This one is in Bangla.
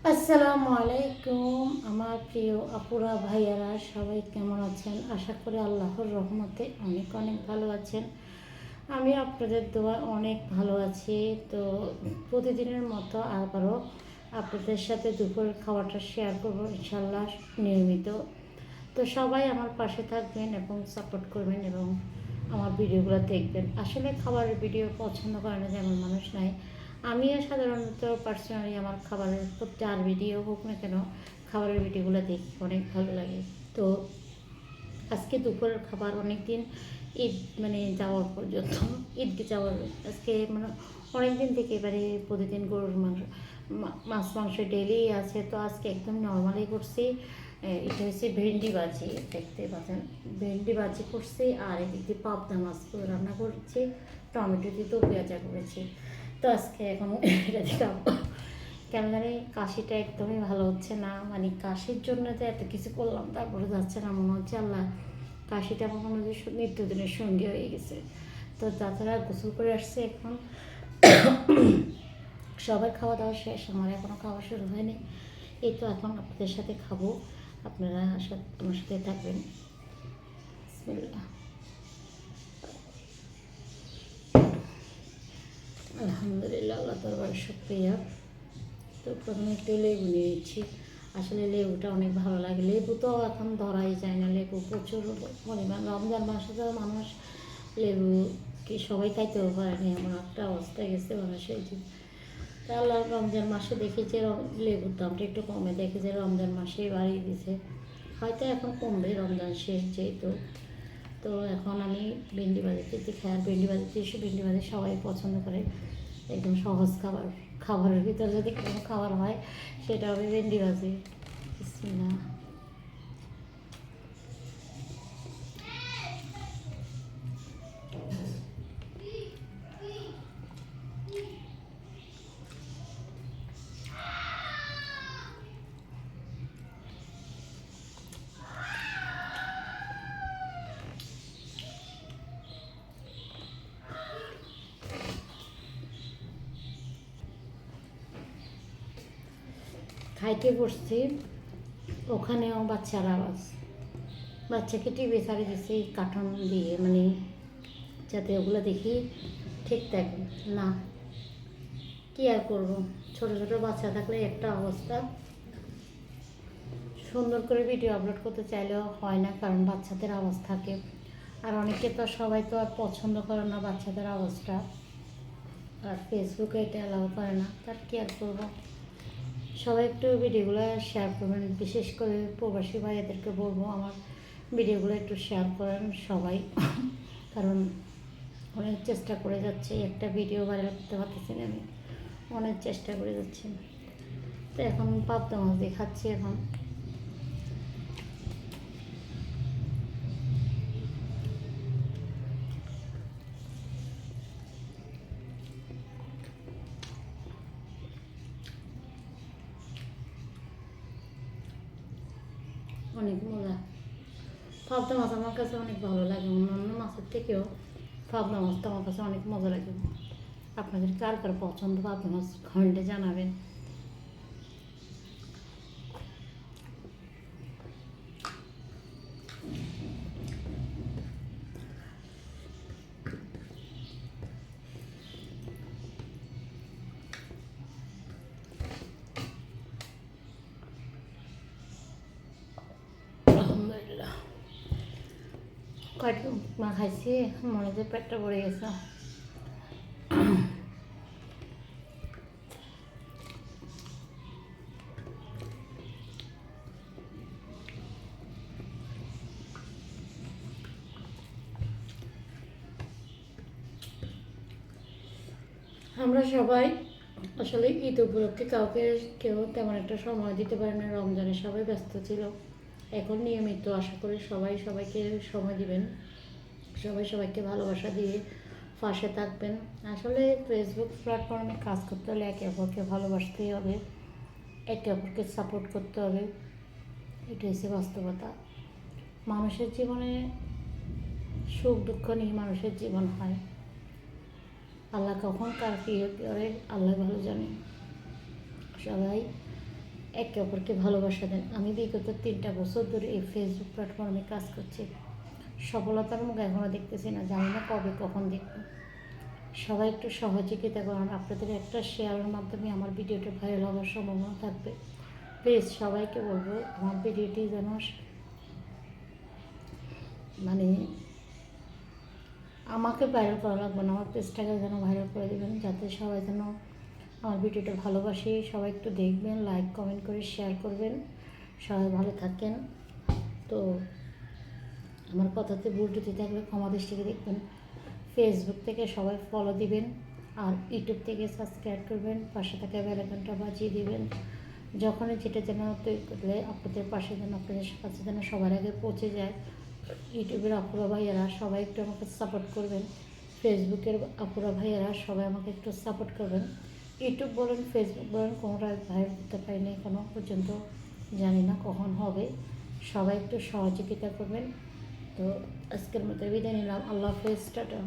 আসসালামু আলাইকুম আমার প্রিয় আপুরা ভাইয়ারা সবাই কেমন আছেন? আশা করি আল্লাহর রহমতে অনেক অনেক ভালো আছেন। আমি আপনাদের দোয়া অনেক ভালো আছি। তো প্রতিদিনের মতো আবারও আপনাদের সাথে দুপুরের খাওয়াটা শেয়ার করবো ইনশাল্লাহ নিয়মিত। তো সবাই আমার পাশে থাকবেন এবং সাপোর্ট করবেন এবং আমার ভিডিওগুলো দেখবেন। আসলে খাবারের ভিডিও পছন্দ করে না যেমন মানুষ নাই, আমিও সাধারণত পার্সোনালি আমার খাবারের যার ভিডিও হোক না কেন খাবারের ভিডিওগুলো দেখি, অনেক ভালো লাগে। তো আজকে দুপুরের খাবার অনেক দিন ঈদ যাওয়ার পর্যন্ত ঈদকে যাওয়ার আজকে অনেক দিন থেকে এবারে প্রতিদিন গরুর মাংস মাছ মাংস ডেলি আছে। তো আজকে একদম নর্মালি করছি। এটা হচ্ছে ভেন্ডি ভাজি, দেখতে পাচ্ছেন ভেন্ডি ভাজি করছি। আর এদিক দিয়ে পাবদা মাছ রান্না করছি, টমেটো দিয়ে তো পেঁয়াজা করেছি। তো আজকে এখন এটা দিয়ে খাবো। কেন জানি কাশিটা একদমই ভালো হচ্ছে না, কাশির জন্য যে এত কিছু করলাম তারপরে যাচ্ছে না, মনে হচ্ছে আল্লাহ কাশিটা আমার মনে হচ্ছে নিত্যদিনের সঙ্গী হয়ে গেছে। তো তাছাড়া গোসল করে আসছে এখন, সবার খাওয়া দাওয়া শেষ, আমার এখনও খাওয়া শুরু হয়নি। এই তো এখন আপনাদের সাথে খাবো, আপনারা আমার সাথে থাকবেন। বিসমিল্লাহ। আলহামদুলিল্লাহ, আল্লাহ দরবার শুকরিয়া। তো প্রথমে একটু লেবু নিয়ে নিচ্ছি। আসলে লেবুটা অনেক ভালো লাগে, লেবু তো এখন ধরাই যায় না, লেবু প্রচুর পরিমাণ। রমজান মাসে তো মানুষ লেবু কি সবাই খাইতেও পারেনি, এমন একটা অবস্থা গেছে মানুষের। তাহলে রমজান মাসে দেখি যে লেবুর দামটা একটু কমে, দেখি যে রমজান মাসে বাড়িয়ে দিছে, হয়তো এখন কমবে রমজান শেষ যেহেতু। তো এখন আমি ভেন্ডি ভাজি খাই, আর ভেন্ডি ভাজি সবাই পছন্দ করে, একদম সহজ খাবার। খাবারের ভিতরে যদি কোনো খাবার হয় সেটা হবে ভেন্ডি ভাজি। বিসমিল্লাহ। খাইতে বসছি, ওখানেও বাচ্চার আওয়াজ। বাচ্চাকে টিভি ছাড়িয়ে দিচ্ছি কার্টুন দিয়ে, যাতে ওগুলো দেখি ঠিক থাকে না। কী আর করবো, ছোটো ছোটো বাচ্চা থাকলে একটা অবস্থা। সুন্দর করে ভিডিও আপলোড করতে চাইলেও হয় না, কারণ বাচ্চাদের আওয়াজ থাকে। আর অনেকে তো সবাই তো আর পছন্দ করে না বাচ্চাদের আওয়াজটা, আর ফেসবুকে এটা অ্যালাউ করে না, তার কী আর করবো। সবাই একটু ভিডিওগুলো শেয়ার করবেন, বিশেষ করে প্রবাসী ভাইয়াদেরকে বলবো আমার ভিডিওগুলো একটু শেয়ার করেন সবাই। কারণ অনেক চেষ্টা করে যাচ্ছি, একটা ভিডিও ভাইরাল করতে পারতেছি না, আমি অনেক চেষ্টা করে যাচ্ছি। তো এখন পাবদা মাছ দিয়ে খাচ্ছি এখন। অনেক মজা, পাবদা মাছ আমার কাছে অনেক ভালো লাগে, অন্যান্য মাছের থেকেও পাবদা মাছটা আমার কাছে অনেক মজা লাগে। আপনাদের কার কার পছন্দ পাবদা মাছ কমেন্টে জানাবেন। আলহামদুলিল্লাহ, কয়েক মা খাইছি, মনে হচ্ছে পেটটা ভরে গেছে। আমরা সবাই আসলে ঈদ উপলক্ষে কাউকে কেউ তেমন একটা সময় দিতে পারে না, রমজানে সবাই ব্যস্ত ছিল। এখন নিয়মিত আশা করি সবাই সবাইকে সময় দিবেন, সবাই সবাইকে ভালোবাসা দিয়ে পাশে থাকবেন। আসলে ফেসবুক প্ল্যাটফর্মে কাজ করতে হলে একে অপরকে ভালোবাসতেই হবে, একে অপরকে সাপোর্ট করতে হবে, এটা হচ্ছে বাস্তবতা। মানুষের জীবনে সুখ দুঃখ নিয়ে মানুষের জীবন হয়, আল্লাহ কখন কার কী করে আল্লাহ ভালো জানে। সবাই একে অপরকে ভালোবাসা দেন। আমি বিগত 3টা বছর ধরে এই ফেসবুক প্ল্যাটফর্মে কাজ করছি, সফলতার মুখ এখনও দেখতেছি না, জানি না কবে কখন দেখব। সবাই একটু সহযোগিতা করুন, আপনাদের একটা শেয়ারের মাধ্যমে আমার ভিডিওটা ভাইরাল হওয়ার সম্ভাবনা থাকবে। প্লিজ সবাইকে বলবো আমার ভিডিওটি যেন মানে আমাকে ভাইরাল করা লাগবে না, আমার পেজটাকে যেন ভাইরাল করে দেবেন, যাতে সবাই যেন আমার ভিডিওটা ভালোবাসে। সবাই একটু দেখবেন, লাইক কমেন্ট করে শেয়ার করবেন। সবাই ভালো থাকেন। তো আমার কথাতে ভুল ত্রুটি থাকলে ক্ষমা দৃষ্টিতে দেখবেন। ফেসবুক থেকে সবাই ফলো দিবেন, আর ইউটিউব থেকে সাবস্ক্রাইব করবেন, পাশে থাকা বেল আইকনটা বাজিয়ে দিবেন। যখনই যেটা যেন তৈরি করলে আপনাদের পাশে যেন আপনাদের কাছে যেন সবার আগে পৌঁছে যায়। ইউটিউবের আপুরা ভাইয়েরা সবাই একটু আমাকে সাপোর্ট করবেন, ফেসবুকের আপুরা ভাইয়েরা সবাই আমাকে একটু সাপোর্ট করবেন। ইউটিউব বলেন ফেসবুক বলেন কোনোটা ভাইরাল করতে পারিনি এখনও পর্যন্ত, জানি না কখন হবে। সবাই একটু সহযোগিতা করবেন। তো আজকের মতো বিদায় নিলাম। আল্লাহ হাফেজ, টাটা।